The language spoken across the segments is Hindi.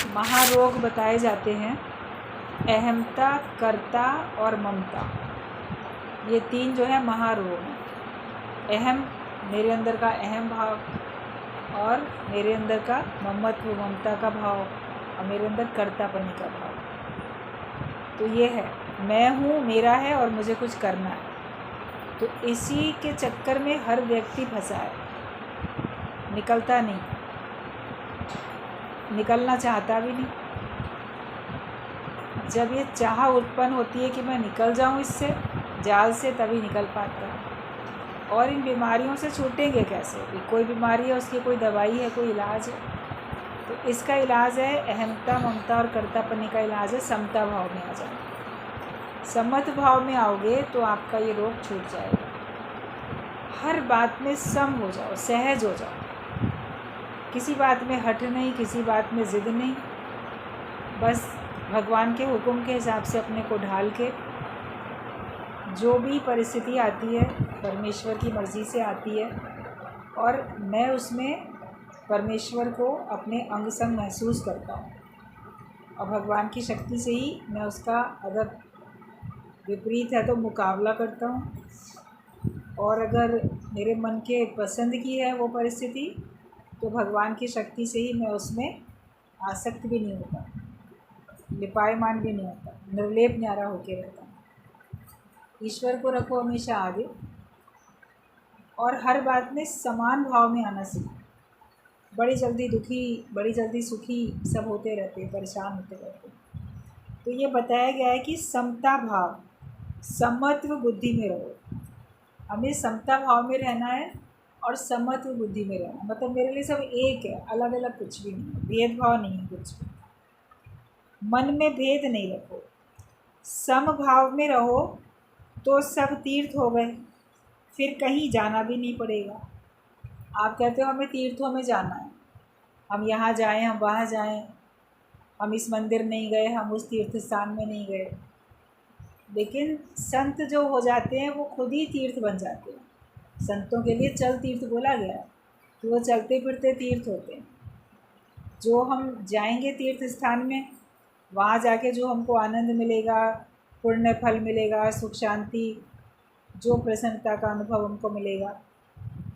महारोग बताए जाते हैं, अहमता, कर्ता और ममता। ये तीन जो है महारोग हैं। अहम, मेरे अंदर का अहम भाव, और मेरे अंदर का ममत्व, ममता का भाव, और मेरे अंदर कर्तापनी का भाव। तो ये है, मैं हूँ, मेरा है और मुझे कुछ करना है। तो इसी के चक्कर में हर व्यक्ति फंसा है, निकलता नहीं, निकलना चाहता भी नहीं। जब ये चाह उत्पन्न होती है कि मैं निकल जाऊँ इससे, जाल से, तभी निकल पाता है। और इन बीमारियों से छूटेंगे कैसे? कोई बीमारी है, उसकी कोई दवाई है, कोई इलाज है? तो इसका इलाज है अहमता, ममता और कर्तापनी का इलाज है समता भाव में आ जाना। सम्मत भाव में आओगे तो आपका ये रोग छूट जाएगा। हर बात में सम हो जाओ, सहज हो जाओ, किसी बात में हट नहीं, किसी बात में ज़िद नहीं। बस भगवान के हुक्म के हिसाब से अपने को ढाल के, जो भी परिस्थिति आती है परमेश्वर की मर्ज़ी से आती है, और मैं उसमें परमेश्वर को अपने अंग संग महसूस करता हूँ, और भगवान की शक्ति से ही मैं उसका, अगर विपरीत है तो मुकाबला करता हूँ, और अगर मेरे मन के पसंद की है वो परिस्थिति, तो भगवान की शक्ति से ही मैं उसमें आसक्त भी नहीं होता, लिपायमान भी नहीं होता, निर्लेप न्यारा होके रहता हूँ। ईश्वर को रखो हमेशा आगे, और हर बात में समान भाव में आना सीखो। बड़ी जल्दी दुखी, बड़ी जल्दी सुखी सब होते रहते हैं, परेशान होते रहते हैं। तो ये बताया गया है कि समता भाव, समत्व बुद्धि में रहो। हमें समता भाव में रहना है और समत्व बुद्धि में रहना, मतलब मेरे लिए सब एक है, अलग अलग कुछ भी नहीं है, भेदभाव नहीं है कुछ भी। मन में भेद नहीं रखो, सम भाव में रहो, तो सब तीर्थ हो गए, फिर कहीं जाना भी नहीं पड़ेगा। आप कहते हो हमें तीर्थों में जाना है, हम यहाँ जाएं, हम वहाँ जाएं, हम इस मंदिर नहीं गए, हम उस तीर्थ स्थान में नहीं गए। लेकिन संत जो हो जाते हैं वो खुद ही तीर्थ बन जाते हैं। संतों के लिए चल तीर्थ बोला गया है कि वो चलते फिरते तीर्थ होते हैं। जो हम जाएंगे तीर्थ स्थान में, वहाँ जाके जो हमको आनंद मिलेगा, पुण्य फल मिलेगा, सुख शांति, जो प्रसन्नता का अनुभव हमको मिलेगा,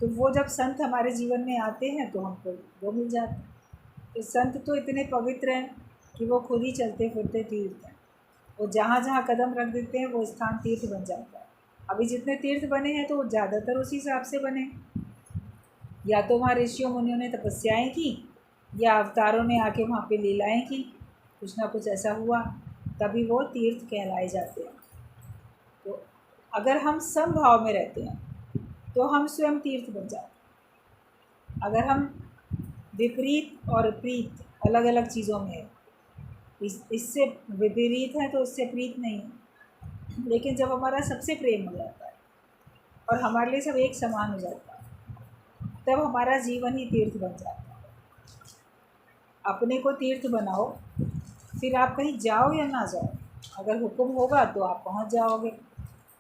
तो वो जब संत हमारे जीवन में आते हैं तो हमको वो मिल जाता है। तो संत तो इतने पवित्र हैं कि वो खुद ही चलते फिरते तीर्थ हैं। वो जहाँ जहाँ कदम रख देते हैं वो स्थान तीर्थ बन जाता है। अभी जितने तीर्थ बने हैं तो ज़्यादातर उसी हिसाब से बने, या तो वहाँ ऋषियों मुनियों ने तपस्याएँ की, या अवतारों ने आके वहाँ पे लीलाएँ की, कुछ ना कुछ ऐसा हुआ, तभी वो तीर्थ कहलाए जाते हैं। तो अगर हम समभाव में रहते हैं तो हम स्वयं तीर्थ बन जाते हैं। अगर हम विपरीत और प्रीत अलग अलग चीज़ों में, इससे विपरीत है तो उससे प्रीत नहीं है, लेकिन जब हमारा सबसे प्रेम हो जाता है और हमारे लिए सब एक समान हो जाता है, तब हमारा जीवन ही तीर्थ बन जाता है। अपने को तीर्थ बनाओ, फिर आप कहीं जाओ या ना जाओ, अगर हुक्म होगा तो आप पहुंच जाओगे।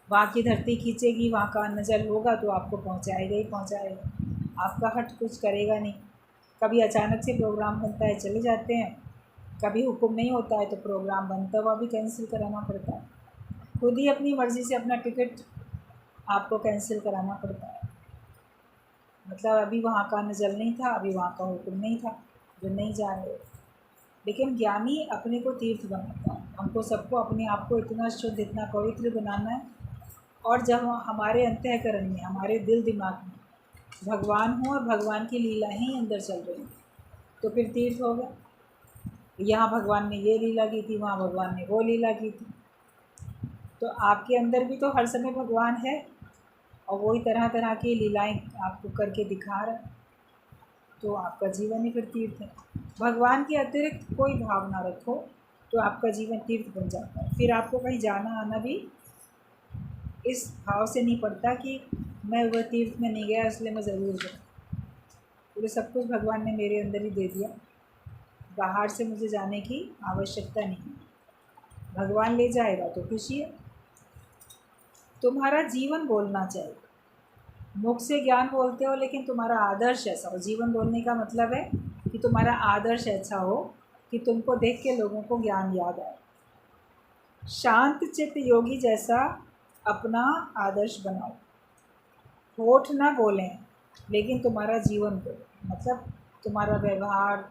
वहाँ की धरती खींचेगी, वहाँ का अन्न जल होगा तो आपको पहुँचाएगा ही पहुँचाएगा। आपका हट कुछ करेगा नहीं। कभी अचानक से प्रोग्राम बनता है, चले जाते हैं, कभी हुक्म नहीं होता है तो प्रोग्राम बनता हुआ भी कैंसिल कराना पड़ता है। खुद ही अपनी मर्ज़ी से अपना टिकट आपको कैंसिल कराना पड़ता है। मतलब अभी वहाँ का अन्न जल नहीं था, अभी वहाँ का हुक्म नहीं था, जो नहीं जा रहे। लेकिन ज्ञानी अपने को तीर्थ बनाता है। हमको सबको अपने आप को इतना शुद्ध, इतना पवित्र बनाना है, और जब हमारे अंतःकरण में, हमारे दिल दिमाग में भगवान हो और भगवान की लीला ही अंदर चल रही है, तो फिर तीर्थ होगा। यहाँ भगवान ने ये लीला की थी, वहाँ भगवान ने वो लीला की थी। तो आपके अंदर भी तो हर समय भगवान है, और वही तरह तरह की लीलाएं आपको करके दिखा रहा है, तो आपका जीवन ही फिर तीर्थ है। भगवान के अतिरिक्त कोई भाव ना रखो तो आपका जीवन तीर्थ बन जाता है। फिर आपको कहीं जाना आना भी इस भाव से नहीं पड़ता कि मैं वह तीर्थ में नहीं गया इसलिए मैं ज़रूर जाऊँ। तो सब कुछ भगवान ने मेरे अंदर ही दे दिया, बाहर से मुझे जाने की आवश्यकता नहीं है। भगवान ले जाएगा तो खुशी है। तुम्हारा जीवन बोलना चाहिए। मुख से ज्ञान बोलते हो लेकिन तुम्हारा आदर्श ऐसा हो। जीवन बोलने का मतलब है कि तुम्हारा आदर्श ऐसा हो कि तुमको देख के लोगों को ज्ञान याद आए। शांत चित्त योगी जैसा अपना आदर्श बनाओ। होठ ना बोलें लेकिन तुम्हारा जीवन बोले, मतलब तुम्हारा व्यवहार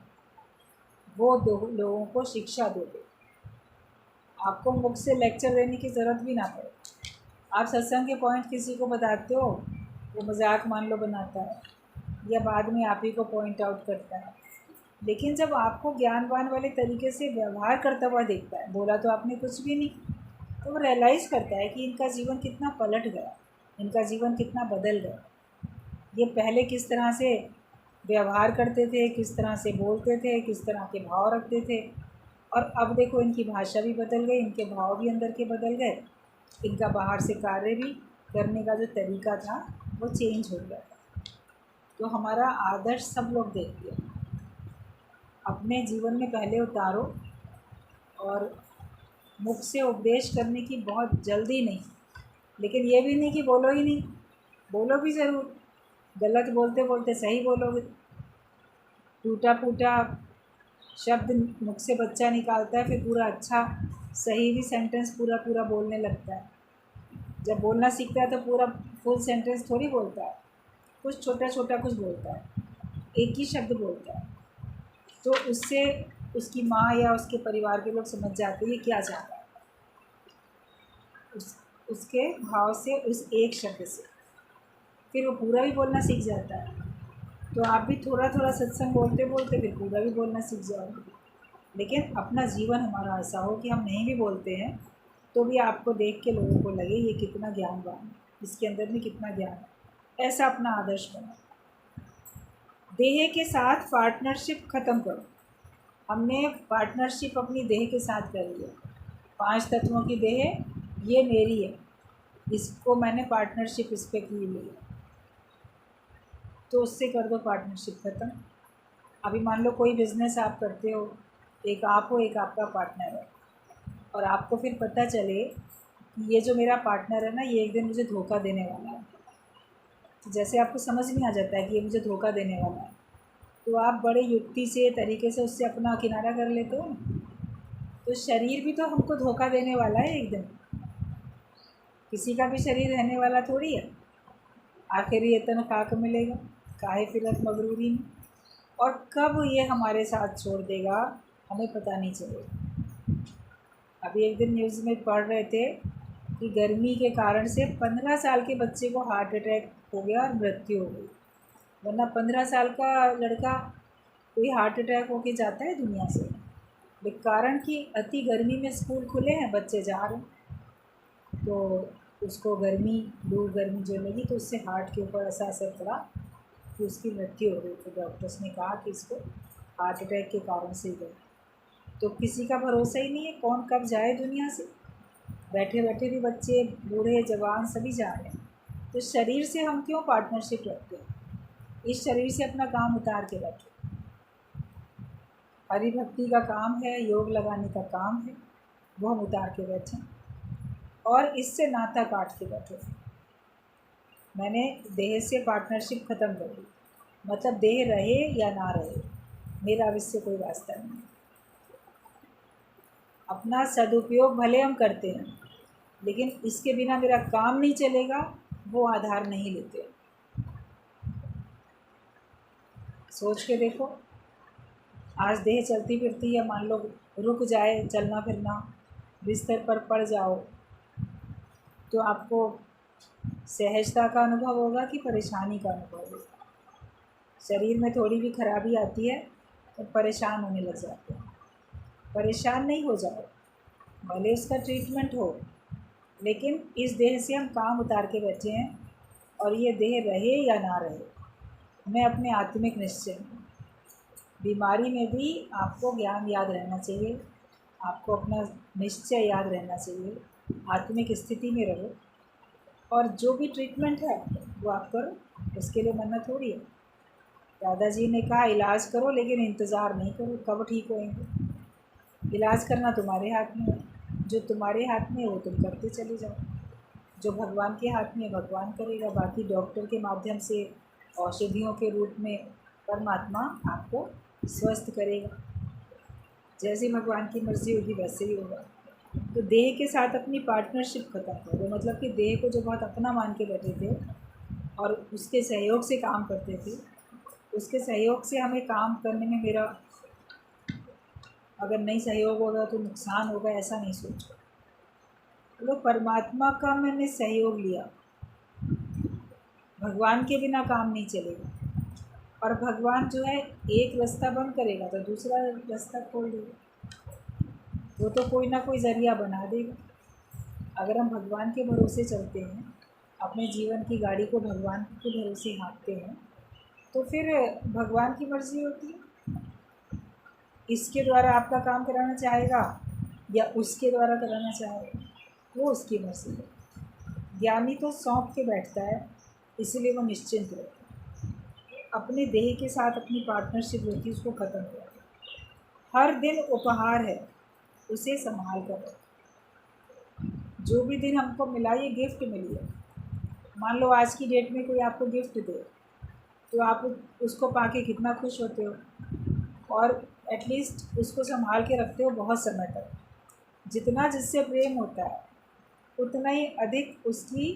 वो दो लोगों को शिक्षा दोगे। आपको मुख से लेक्चर देने की ज़रूरत भी ना पड़े। आप सत्संग के पॉइंट किसी को बताते हो, वो मजाक मान लो बनाता है या बाद में आप ही को पॉइंट आउट करता है, लेकिन जब आपको ज्ञानवान वाले तरीके से व्यवहार करता हुआ देखता है, बोला तो आपने कुछ भी नहीं, तो वो रियलाइज़ करता है कि इनका जीवन कितना पलट गया, इनका जीवन कितना बदल गया। ये पहले किस तरह से व्यवहार करते थे, किस तरह से बोलते थे, किस तरह के भाव रखते थे, और अब देखो इनकी भाषा भी बदल गई, इनके भाव भी अंदर के बदल गए, इनका बाहर से कार्य भी करने का जो तरीका था वो चेंज हो गया था। तो हमारा आदर्श सब लोग देखते हैं, अपने जीवन में पहले उतारो। और मुख से उपदेश करने की बहुत जल्दी नहीं, लेकिन ये भी नहीं कि बोलो ही नहीं, बोलो भी ज़रूर। गलत बोलते बोलते सही बोलोगे। टूटा फूटा शब्द मुख से बच्चा निकालता है, फिर पूरा अच्छा सही भी सेंटेंस पूरा पूरा बोलने लगता है। जब बोलना सीखता है तो पूरा फुल सेंटेंस थोड़ी बोलता है, कुछ छोटा छोटा कुछ बोलता है, एक ही शब्द बोलता है। तो उससे उसकी माँ या उसके परिवार के लोग समझ जाते हैं ये क्या चाहता है, उसके भाव से, उस एक शब्द से, फिर वो पूरा भी बोलना सीख जाता है। तो आप भी थोड़ा थोड़ा सत्संग बोलते बोलते फिर पूरा भी बोलना सीख जाओगे। लेकिन अपना जीवन हमारा ऐसा हो कि हम नहीं भी बोलते हैं तो भी आपको देख के लोगों को लगे ये कितना ज्ञानवान है, इसके अंदर में कितना ज्ञान है। ऐसा अपना आदर्श बना। देह के साथ पार्टनरशिप ख़त्म करो। हमने पार्टनरशिप अपनी देह के साथ कर लिया। 5 तत्वों की देह ये मेरी है, इसको मैंने पार्टनरशिप इस पर की हुई है, तो उससे कर दो पार्टनरशिप ख़त्म। अभी मान लो कोई बिज़नेस आप करते हो, एक आप हो, एक आपका पार्टनर है, और आपको फिर पता चले कि ये जो मेरा पार्टनर है ना, ये एक दिन मुझे धोखा देने वाला है। तो जैसे आपको समझ में आ जाता है कि ये मुझे धोखा देने वाला है, तो आप बड़े युक्ति से तरीके से उससे अपना किनारा कर लेते हो। तो शरीर भी तो हमको धोखा देने वाला है एक दिन, किसी का भी शरीर रहने वाला थोड़ी है। आखिर ये तन खाक मिलेगा, काहे फिरत मगरूरी में, और कब ये हमारे साथ छोड़ देगा हमें पता नहीं चलेगा। अभी एक दिन न्यूज़ में पढ़ रहे थे कि गर्मी के कारण से 15 साल के बच्चे को हार्ट अटैक हो गया और मृत्यु हो गई। वरना 15 साल का लड़का कोई हार्ट अटैक होके जाता है दुनिया से, लेकिन कारण कि अति गर्मी में स्कूल खुले हैं, बच्चे जा रहे हैं, तो उसको गर्मी, लू गर्मी जो लगी तो उससे हार्ट के ऊपर ऐसा असर पड़ा कि उसकी मृत्यु हो गई। तो डॉक्टर्स ने कहा कि इसको हार्ट अटैक के कारण से ही गई। तो किसी का भरोसा ही नहीं है कौन कब जाए दुनिया से। बैठे बैठे भी बच्चे, बूढ़े, जवान सभी जा रहे हैं। तो शरीर से हम क्यों पार्टनरशिप रखते हैं? इस शरीर से अपना काम उतार के बैठो। हरि भक्ति का काम है, योग लगाने का काम है, वो हम उतार के बैठें और इससे नाता काट के बैठो। मैंने देह से पार्टनरशिप ख़त्म कर दी, मतलब देह रहे या ना रहे, मेरा अब इससे कोई वास्ता नहीं। अपना सदुपयोग भले हम करते हैं, लेकिन इसके बिना मेरा काम नहीं चलेगा, वो आधार नहीं लेते। सोच के देखो, आज देह चलती फिरती है, मान लो रुक जाए चलना फिरना, बिस्तर पर पड़ जाओ, तो आपको सहजता का अनुभव होगा कि परेशानी का अनुभव होगा? शरीर में थोड़ी भी खराबी आती है तो परेशान होने लग जाते हैं। परेशान नहीं हो जाओ, भले उसका ट्रीटमेंट हो, लेकिन इस देह से हम काम उतार के बैठे हैं, और ये देह रहे या ना रहे, मैं अपने आत्मिक निश्चय हूँ। बीमारी में भी आपको ज्ञान याद रहना चाहिए, आपको अपना निश्चय याद रहना चाहिए, आत्मिक स्थिति में रहो, और जो भी ट्रीटमेंट है वो आप करो, उसके लिए मन्नत थोड़ी है। दादाजी ने कहा इलाज करो लेकिन इंतज़ार नहीं करो कब ठीक होएंगे। इलाज करना तुम्हारे हाथ में है, जो तुम्हारे हाथ में है वो तुम करते चले जाओ, जो भगवान के हाथ में है भगवान करेगा। बाकी डॉक्टर के माध्यम से, औषधियों के रूप में परमात्मा आपको स्वस्थ करेगा। जैसी भगवान की मर्ज़ी होगी वैसे ही होगा। तो देह के साथ अपनी पार्टनरशिप खत्म कर दो, मतलब कि देह को जो बहुत अपना मान के बैठे थे और उसके सहयोग से काम करते थे, उसके सहयोग से हमें काम करने में मेरा अगर नहीं सहयोग होगा तो नुकसान होगा, ऐसा नहीं सोचो। तो परमात्मा का मैंने सहयोग लिया, भगवान के बिना काम नहीं चलेगा। और भगवान जो है एक रास्ता बंद करेगा तो दूसरा रास्ता खोल देगा, वो तो कोई ना कोई ज़रिया बना देगा। अगर हम भगवान के भरोसे चलते हैं, अपने जीवन की गाड़ी को भगवान के भरोसे हाँकते हैं, तो फिर भगवान की मर्ज़ी होती है। इसके द्वारा आपका काम कराना चाहेगा या उसके द्वारा कराना चाहेगा, वो उसकी मर्ज़ी है। ज्ञानी तो सौंप के बैठता है, इसीलिए वो निश्चिंत रहता है। अपने देह के साथ अपनी पार्टनरशिप होती है, उसको ख़त्म कर दो। हर दिन उपहार है, उसे संभाल कर रखो। जो भी दिन हमको मिला ये गिफ्ट मिली है। मान लो आज की डेट में कोई आपको गिफ्ट दे, तो आप उसको पाके कितना खुश होते हो, और एटलीस्ट उसको संभाल के रखते हो बहुत समय तक। जितना जिससे प्रेम होता है उतना ही अधिक उसकी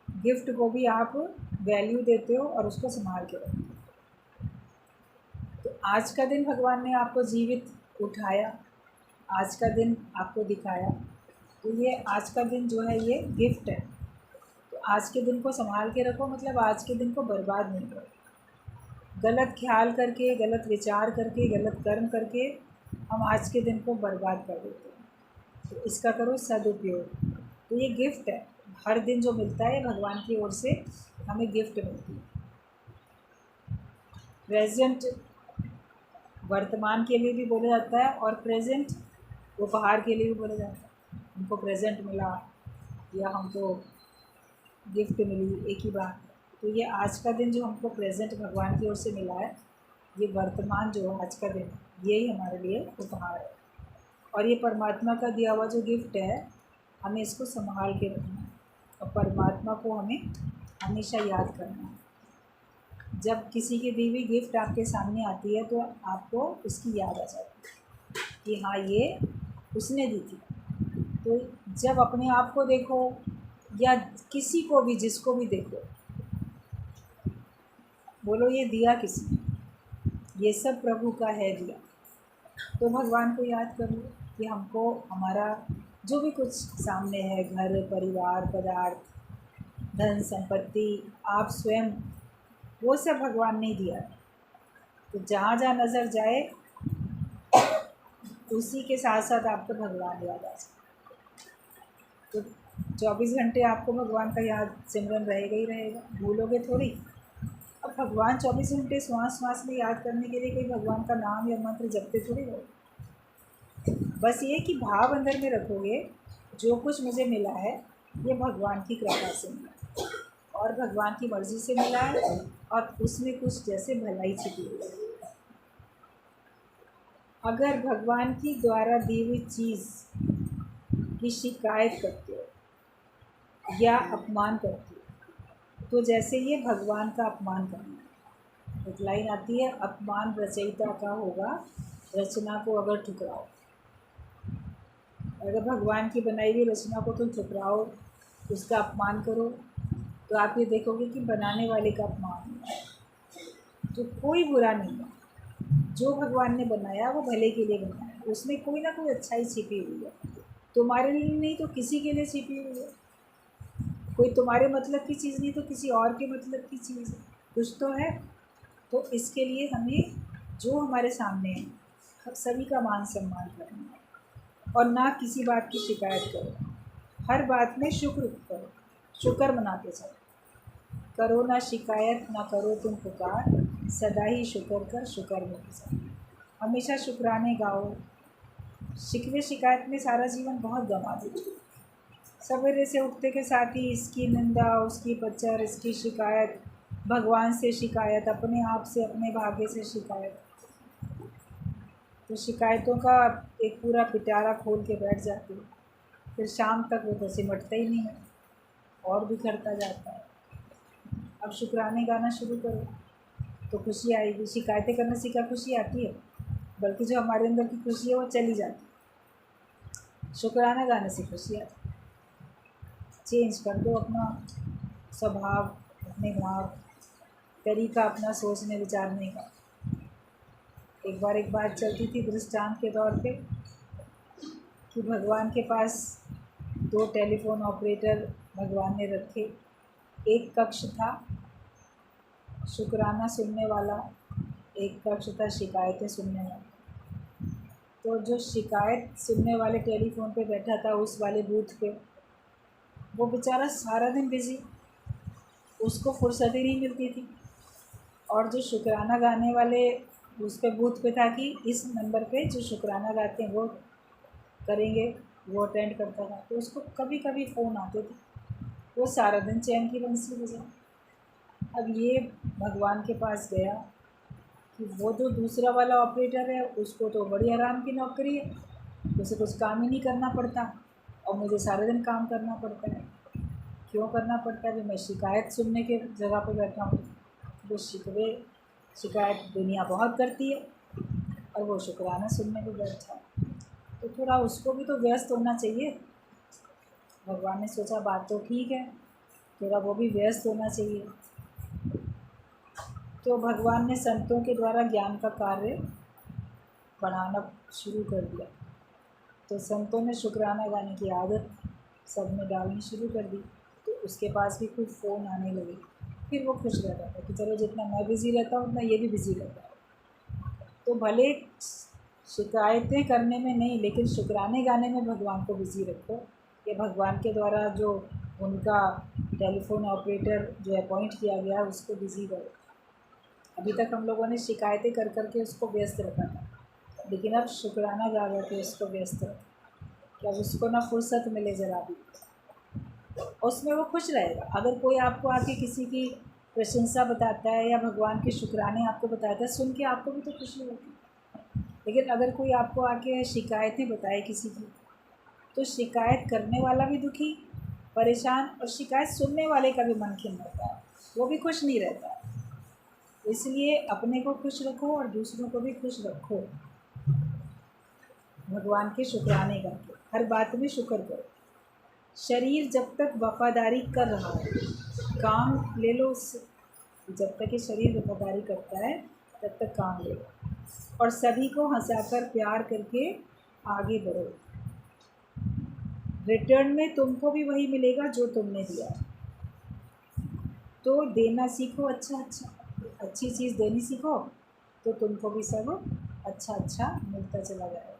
गिफ्ट को भी आप वैल्यू देते हो और उसको संभाल के रखते हो। तो आज का दिन भगवान ने आपको जीवित उठाया, आज का दिन आपको दिखाया, तो ये आज का दिन जो है ये गिफ्ट है। तो आज के दिन को संभाल के रखो, मतलब आज के दिन को बर्बाद नहीं करो। गलत ख्याल करके, गलत विचार करके, गलत कर्म करके हम आज के दिन को बर्बाद कर देते हैं। तो इसका करो सदुपयोग। तो ये गिफ्ट है, हर दिन जो मिलता है भगवान की ओर से हमें गिफ्ट मिलती है। प्रेजेंट वर्तमान के लिए भी बोला जाता है और प्रेजेंट उपहार के लिए भी बोला जाता है। हमको प्रेजेंट मिला या हमको गिफ्ट मिली, एक ही बात। तो ये आज का दिन जो हमको प्रेजेंट भगवान की ओर से मिला है, ये वर्तमान जो है आज का दिन, यही हमारे लिए उपहार है। और ये परमात्मा का दिया हुआ जो गिफ्ट है, हमें इसको संभाल के रखना है और परमात्मा को हमें हमेशा याद करना है। जब किसी की दी हुई गिफ्ट आपके सामने आती है तो आपको उसकी याद आ जाती है कि हाँ ये उसने दी थी। तो जब अपने आप को देखो या किसी को भी, जिसको भी देखो, बोलो ये दिया किसने, ये सब प्रभु का है दिया। तो भगवान को याद करो कि हमको हमारा जो भी कुछ सामने है, घर परिवार पदार्थ धन संपत्ति, आप स्वयं, वो सब भगवान ने दिया है। तो जहाँ जहाँ नज़र जाए उसी के साथ साथ आपको भगवान याद आ जाए। तो 24 घंटे आपको भगवान का याद सिमरन रहेगा ही रहेगा, भूलोगे थोड़ी। अब भगवान 24 घंटे श्वास श्वास में याद करने के लिए कोई भगवान का नाम या मंत्र जपते थोड़ी हो। बस ये कि भाव अंदर में रखोगे, जो कुछ मुझे मिला है ये भगवान की कृपा से मिला और भगवान की मर्ज़ी से मिला है, और उसमें कुछ जैसे भलाई छिपी हुई है। अगर भगवान की द्वारा दी हुई चीज़ की शिकायत करते हो या अपमान करते हो, तो जैसे ये भगवान का अपमान करना। एक लाइन आती है, अपमान रचयिता का होगा, रचना को अगर ठुकराओ। अगर भगवान की बनाई हुई रचना को तुम ठुकराओ, उसका अपमान करो, तो आप ये देखोगे कि बनाने वाले का अपमान है। तो कोई बुरा नहीं है, जो भगवान ने बनाया वो भले के लिए बनाया, उसमें कोई ना कोई अच्छाई छिपी हुई है। तुम्हारे लिए नहीं तो किसी के लिए छिपी हुई है। कोई तुम्हारे मतलब की चीज़ नहीं तो किसी और के मतलब की चीज़ है, कुछ तो है। तो इसके लिए हमें जो हमारे सामने है सभी का मान सम्मान करना है और ना किसी बात की शिकायत करो। हर बात में शुक्र करो, शुक्र मनाते चलो। करो ना शिकायत ना करो तुम पुकार, सदा ही शुक्र कर शुक्र में गुजार। हमेशा शुक्राने गाओ। शिकवे शिकायत में सारा जीवन बहुत गंवा देते। सवेरे से उठते के साथ ही इसकी निंदा, उसकी पच्चर, इसकी शिकायत, भगवान से शिकायत, अपने आप से, अपने भाग्य से शिकायत। तो शिकायतों का एक पूरा पिटारा खोल के बैठ जाती है, फिर शाम तक वो तो सिमटता ही नहीं है और बिखरता जाता है। अब शुक्राने गाना शुरू करो तो खुशी आएगी। शिकायतें करने से क्या खुशी आती है? बल्कि जो हमारे अंदर की खुशी है वो चली जाती। शुक्राना गाने से खुशी आती। चेंज कर दो अपना स्वभाव, अपने भाव, तरीका अपना सोचने विचारने का। एक बार एक बात चलती थी दृष्टांत के तौर पे कि भगवान के पास 2 टेलीफोन ऑपरेटर भगवान ने रखे। एक कक्ष था शुक्राना सुनने वाला, एक कक्ष था शिकायतें सुनने वाला। तो जो शिकायत सुनने वाले टेलीफोन पे बैठा था उस वाले बूथ पे, वो बेचारा सारा दिन बिज़ी, उसको फुर्सत ही नहीं मिलती थी। और जो शुक्राना गाने वाले उस पे बूथ पे था कि इस नंबर पे जो शुक्राना गाते हैं वो करेंगे, वो अटेंड करता था। तो उसको कभी कभी फ़ोन आते थे, वो सारा दिन चैन की बंसी बजा। अब ये भगवान के पास गया कि वो जो दूसरा वाला ऑपरेटर है उसको तो बड़ी आराम की नौकरी है, उसे कुछ काम ही नहीं करना पड़ता, और मुझे सारा दिन काम करना पड़ता है। क्यों करना पड़ता है? कि मैं शिकायत सुनने के जगह पे बैठा हूँ। वो शिकायत दुनिया बहुत करती है और वो शुक्राना सुनने को बैठा है। तो थोड़ा उसको भी तो व्यस्त होना चाहिए। भगवान ने सोचा बात तो ठीक है, थोड़ा वो भी व्यस्त होना चाहिए। तो भगवान ने संतों के द्वारा ज्ञान का कार्य बढ़ाना शुरू कर दिया। तो संतों ने शुक्राना गाने की आदत सब में डालनी शुरू कर दी। तो उसके पास भी कुछ फ़ोन आने लगे। फिर वो खुश रहता था कि चलो जितना मैं बिज़ी रहता हूँ उतना ये भी बिज़ी रहता है। तो भले शिकायतें करने में नहीं, लेकिन शुक्राने गाने में भगवान को बिज़ी रखो। ये भगवान के द्वारा जो उनका टेलीफोन ऑपरेटर जो अपॉइंट किया गया उसको बिज़ी करो। अभी तक हम लोगों ने शिकायतें कर कर के उसको व्यस्त रखा था, लेकिन अब शुक्राना गा गा के उसको व्यस्त रखा कि अब उसको ना फुर्सत मिले ज़रा भी, उसमें वो खुश रहेगा। अगर कोई आपको आके किसी की प्रशंसा बताता है या भगवान के शुक्राने आपको बताता है, सुन के आपको भी तो खुशी होती है। लेकिन अगर कोई आपको आके शिकायतें बताए किसी की, तो शिकायत करने वाला भी दुखी, परेशान, और शिकायत सुनने वाले का भी मन खिन्न होता है, वो भी खुश नहीं रहता। इसलिए अपने को खुश रखो और दूसरों को भी खुश रखो। भगवान के शुक्राने करके हर बात में शुक्र करो। शरीर जब तक वफादारी कर रहा है, काम ले लो उससे। जब तक ये शरीर वफादारी करता है तब तक काम ले लो, और सभी को हंसाकर प्यार करके आगे बढ़ो। रिटर्न में तुमको भी वही मिलेगा जो तुमने दिया। तो देना सीखो, अच्छी चीज़ देनी सीखो, तो तुमको भी सब अच्छा अच्छा मिलता चला जाएगा।